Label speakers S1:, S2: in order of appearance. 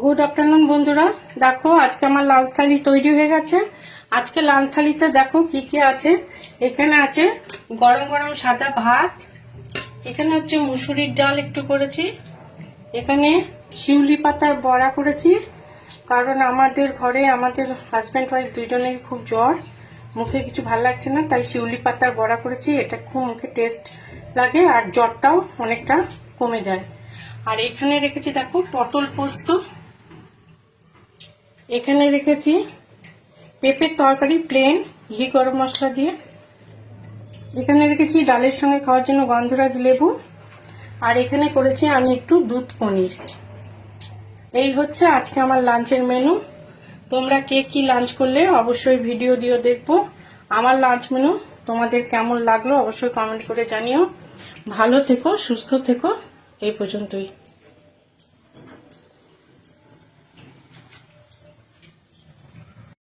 S1: Good afternoon বন্ধুরা, দেখো আজকে আমার লাঞ্চ থালি তৈরি হয়ে গেছে। আজকে লাঞ্চ থালিতে দেখো কি কি আছে। এখানে আছে গরম গরম সাদা ভাত, এখানে হচ্ছে মুসুরির ডাল একটু করেছি, এখানে শিউলি পাতার বড়া করেছি, কারণ আমাদের ঘরে আমাদের হাজব্যান্ড ওয়াইফ দুজনেরই খুব জ্বর, মুখে কিছু ভালো লাগছে না, তাই শিউলি পাতার বড়া করেছি। এটা খুব মুখে টেস্ট লাগে আর জ্বরটাও অনেকটা কমে যায়। আর এখানে রেখেছি দেখো পটল পোস্ত, এখানে রেখেছি পেঁপের তরকারি প্লেন ঘি গরম মশলা দিয়ে, এখানে রেখেছি ডালের সঙ্গে খাওয়ার জন্য গন্ধরাজ লেবু, আর এখানে করেছি আমি একটু দুধ পনির। এই হচ্ছে আজকে আমার লাঞ্চের মেনু। তোমরা কে কি লাঞ্চ করলে অবশ্যই ভিডিও দিয়ে দেখবো। আমার লাঞ্চ মেনু তোমাদের কেমন লাগলো অবশ্যই কমেন্ট করে জানিও। ভালো থেকো, সুস্থ থেকো, এই পর্যন্তই।